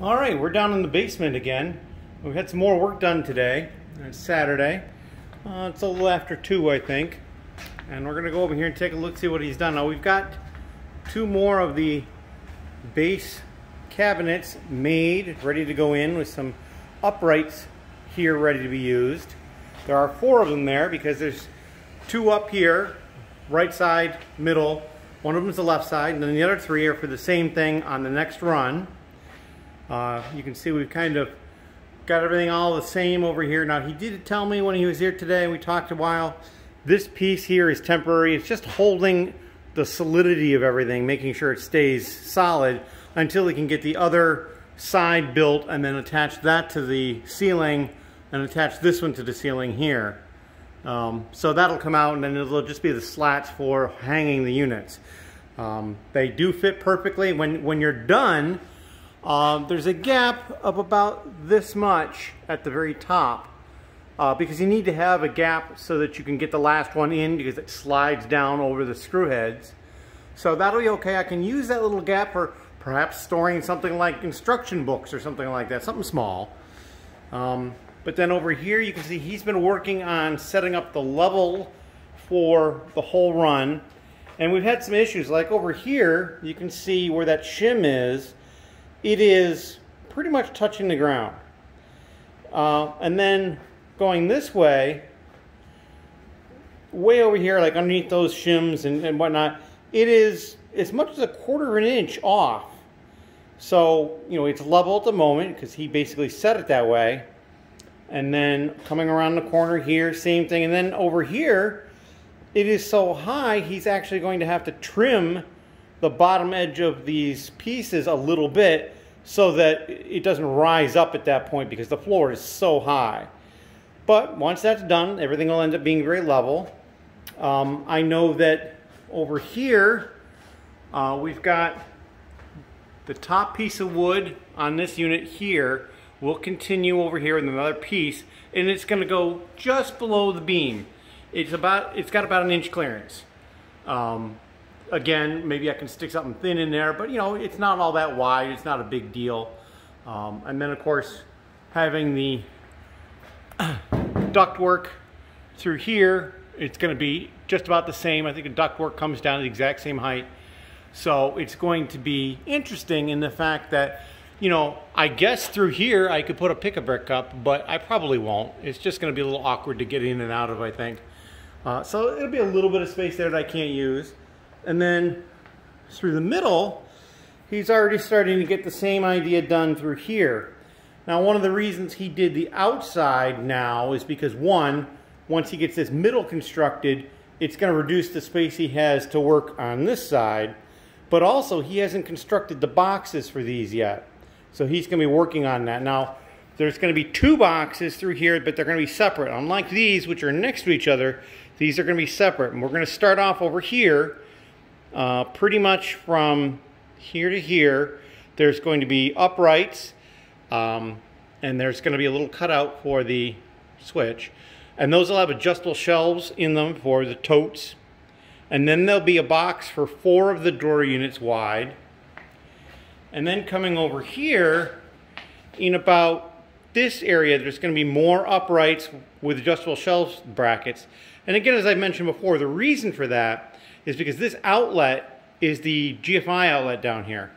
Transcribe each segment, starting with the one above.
All right, we're down in the basement again. We had some more work done today. It's Saturday. It's a little after 2, I think. And we're going to go over here and take a look, see what he's done. Now, we've got 2 more of the base cabinets made, ready to go in with some uprights here ready to be used. There are 4 of them there because there's 2 up here, right side, middle. One of them is the left side, and then the other 3 are for the same thing on the next run. You can see we've kind of got everything all the same over here. Now, he did tell me when he was here today, we talked a while, this piece here is temporary. It's just holding the solidity of everything, making sure it stays solid until he can get the other side built and then attach that to the ceiling and attach this one to the ceiling here. So that'll come out, and then it'll just be the slats for hanging the units. They do fit perfectly. When you're done, there's a gap of about this much at the very top because you need to have a gap so that you can get the last one in because it slides down over the screw heads. So that'll be okay. I can use that little gap for perhaps storing something like instruction books or something like that, something small. But then over here you can see he's been working on setting up the level for the whole run. And we've had some issues, like over here you can see where that shim is. It is pretty much touching the ground. And then going this way over here, like underneath those shims and whatnot, it is as much as 1/4 inch off. So, you know, it's level at the moment because he basically set it that way. And then coming around the corner here, same thing. And then over here, it is so high, he's actually going to have to trim the bottom edge of these pieces a little bit so that it doesn't rise up at that point because the floor is so high. But once that's done, everything will end up being very level. I know that over here, we've got the top piece of wood on this unit here will continue over here with another piece, and it's going to go just below the beam. It's got about an inch clearance. Again, maybe I can stick something thin in there, but you know, it's not all that wide. It's not a big deal. And then of course, having the ductwork through here, it's going to be just about the same. I think the ductwork comes down to the exact same height. So it's going to be interesting in the fact that, you know, I guess through here I could put a pick-a-brick up, but I probably won't. It's just going to be a little awkward to get in and out of, I think. So it'll be a little bit of space there that I can't use. And then through the middle, he's already starting to get the same idea done through here. Now, one of the reasons he did the outside now is because, one, once he gets this middle constructed, it's going to reduce the space he has to work on this side. But also, he hasn't constructed the boxes for these yet. So he's going to be working on that. Now, there's going to be 2 boxes through here, but they're going to be separate. Unlike these, which are next to each other, these are going to be separate. And we're going to start off over here. Pretty much from here to here, there's going to be uprights, and there's going to be a little cutout for the switch. And those will have adjustable shelves in them for the totes. And then there'll be a box for 4 of the drawer units wide. And then coming over here, in about this area, there's going to be more uprights with adjustable shelves brackets. And again, as I mentioned before, the reason for that is because this outlet is the GFI outlet down here.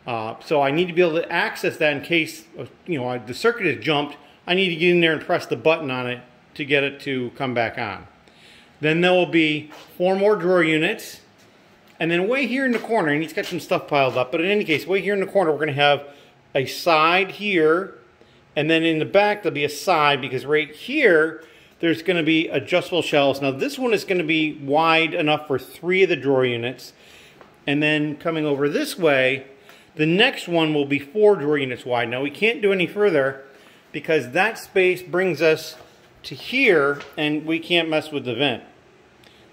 So I need to be able to access that in case, you know, the circuit has jumped. I need to get in there and press the button on it to get it to come back on. Then there will be 4 more drawer units. And then way here in the corner, and he's got some stuff piled up, but in any case, way here in the corner, we're going to have a side here. And then in the back, there'll be a side because right here, there's going to be adjustable shelves. Now this one is going to be wide enough for 3 of the drawer units. And then coming over this way, the next one will be 4 drawer units wide. Now we can't do any further because that space brings us to here and we can't mess with the vent.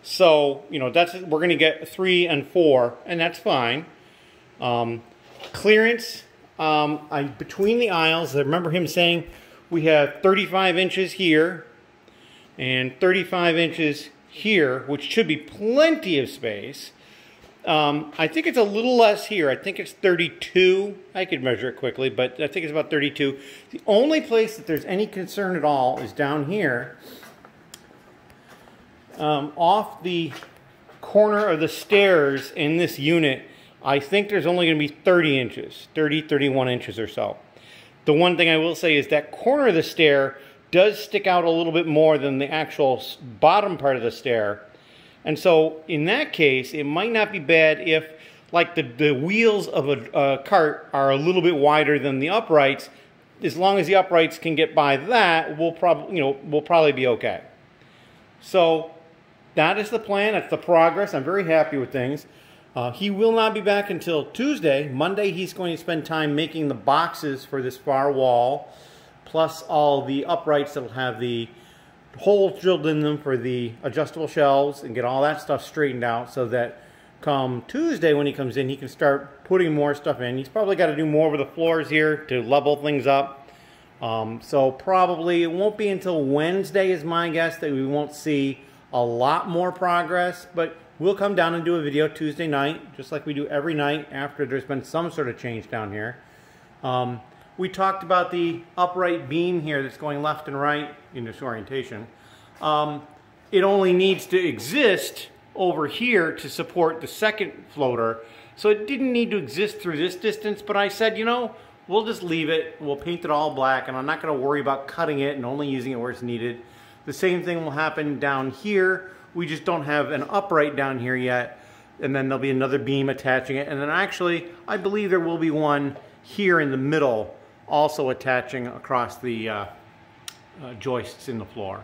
So, you know, we're going to get 3 and 4 and that's fine. Clearance, between the aisles, I remember him saying we have 35 inches here and 35 inches here, which should be plenty of space. I think it's a little less here. I think it's 32. I could measure it quickly, but I think it's about 32. The only place that there's any concern at all is down here. Off the corner of the stairs in this unit, I think there's only going to be 30 inches, 30, 31 inches or so. The one thing I will say is that corner of the stair does stick out a little bit more than the actual bottom part of the stair. And so in that case, it might not be bad if, like, the wheels of a cart are a little bit wider than the uprights. As long as the uprights can get by that, we'll probably be okay. So that is the plan. That's the progress. I'm very happy with things. He will not be back until Tuesday. Monday, he's going to spend time making the boxes for this far wall, plus all the uprights that will have the holes drilled in them for the adjustable shelves, and get all that stuff straightened out so that come Tuesday when he comes in, he can start putting more stuff in. He's probably got to do more with the floors here to level things up. So probably it won't be until Wednesday is my guess that we won't see a lot more progress, but we'll come down and do a video Tuesday night, just like we do every night after there's been some sort of change down here. We talked about the upright beam here that's going left and right in this orientation. It only needs to exist over here to support the second floater, so it didn't need to exist through this distance, but I said, you know, we'll just leave it, we'll paint it all black, and I'm not going to worry about cutting it and only using it where it's needed. The same thing will happen down here. We just don't have an upright down here yet, and then there'll be another beam attaching it, and then actually I believe there will be one here in the middle also attaching across the joists in the floor.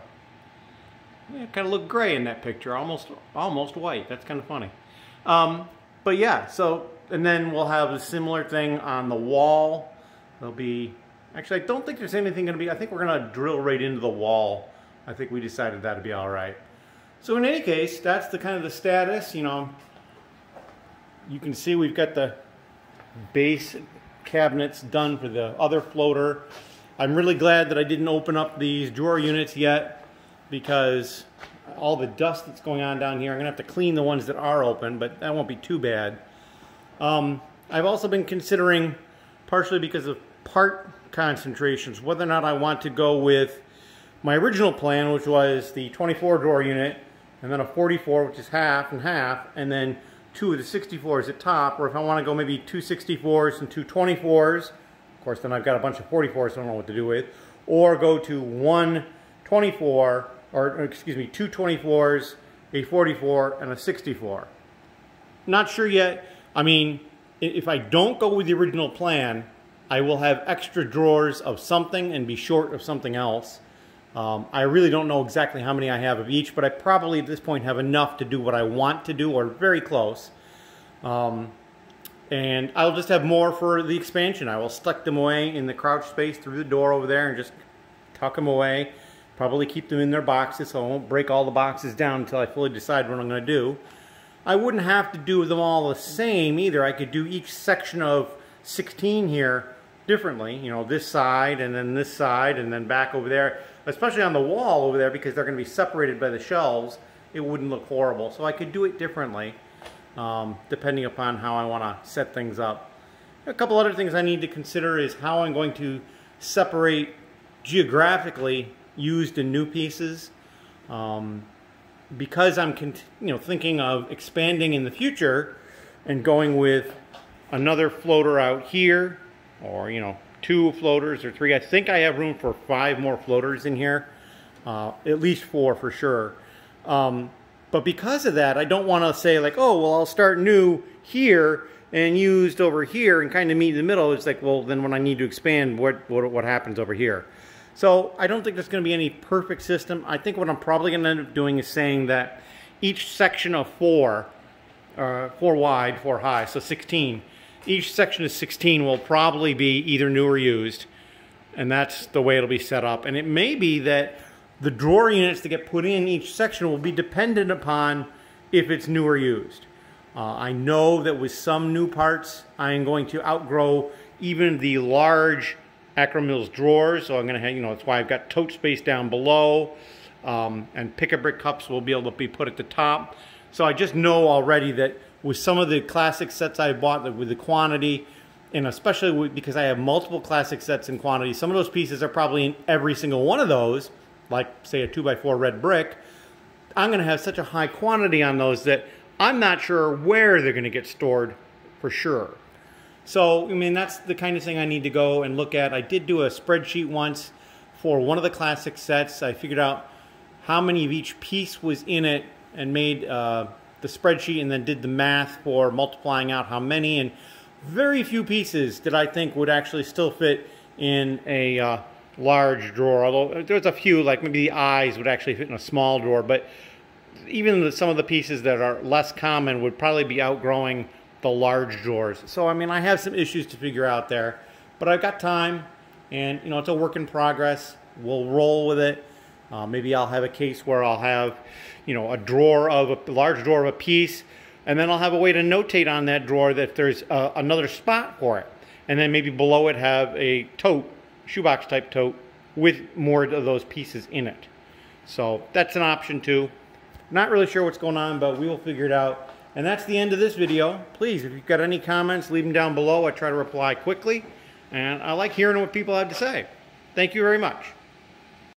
Yeah, kind of look gray in that picture, almost white. That's kind of funny. But yeah, so, and then we'll have a similar thing on the wall. There'll be, actually I don't think there's anything going to be, I think we're going to drill right into the wall. I think we decided that'd be all right. So in any case, that's the kind of the status. You know, you can see we've got the base cabinets done for the other floater. I'm really glad that I didn't open up these drawer units yet, because all the dust that's going on down here, I'm gonna have to clean the ones that are open, but that won't be too bad. I've also been considering, partially because of part concentrations, whether or not I want to go with my original plan, which was the 24 drawer unit, and then a 44, which is half and half, and then two of the 64s at top, or if I want to go maybe two 64s and two 24s, of course then I've got a bunch of 44s I don't know what to do with, or go to one 24, or excuse me, two 24s, a 44, and a 64. Not sure yet. I mean, if I don't go with the original plan, I will have extra drawers of something and be short of something else. I really don't know exactly how many I have of each, but I probably at this point have enough to do what I want to do, or very close. And I'll just have more for the expansion. I will tuck them away in the crouch space through the door over there and just tuck them away. Probably keep them in their boxes so I won't break all the boxes down until I fully decide what I'm going to do. I wouldn't have to do them all the same either. I could do each section of 16 here differently. You know, this side and then back over there. Especially on the wall over there, because they're going to be separated by the shelves, it wouldn't look horrible. So I could do it differently, depending upon how I want to set things up. A couple other things I need to consider is how I'm going to separate geographically used and new pieces. Because I'm thinking of expanding in the future and going with another floater out here, or two floaters or three. I think I have room for 5 more floaters in here, at least 4 for sure. But because of that, I don't want to say like, oh, well, I'll start new here and used over here and kind of meet in the middle. It's like, well, then when I need to expand, what happens over here? So I don't think there's going to be any perfect system. I think what I'm probably going to end up doing is saying that each section of 4 wide, 4 high, so 16, each section of 16 will probably be either new or used, and that's the way it'll be set up. And it may be that the drawer units that get put in each section will be dependent upon if it's new or used. I know that with some new parts, I am going to outgrow even the large Akro-Mils drawers, so I'm going to have, that's why I've got tote space down below, and pick-a-brick cups will be able to be put at the top. So I just know already that with some of the classic sets I bought, with the quantity, and especially because I have multiple classic sets in quantity, some of those pieces are probably in every single one of those, like say a 2x4 red brick. I'm going to have such a high quantity on those that I'm not sure where they're going to get stored for sure. So, I mean, that's the kind of thing I need to go and look at. I did do a spreadsheet once for one of the classic sets. I figured out how many of each piece was in it and made the spreadsheet, and then did the math for multiplying out how many, and very few pieces that I think would actually still fit in a large drawer, although there's a few, like maybe the eyes would actually fit in a small drawer, but even some of the pieces that are less common would probably be outgrowing the large drawers. So I mean, I have some issues to figure out there, but I've got time, and you know, it's a work in progress. We'll roll with it. Maybe I'll have a case where I'll have, you know, a large drawer of a piece, and then I'll have a way to notate on that drawer that there's another spot for it, and then maybe below it have a tote, shoebox type tote, with more of those pieces in it. So that's an option too. Not really sure what's going on, but we will figure it out. And that's the end of this video. Please, if you've got any comments, leave them down below. I try to reply quickly, and I like hearing what people have to say. Thank you very much.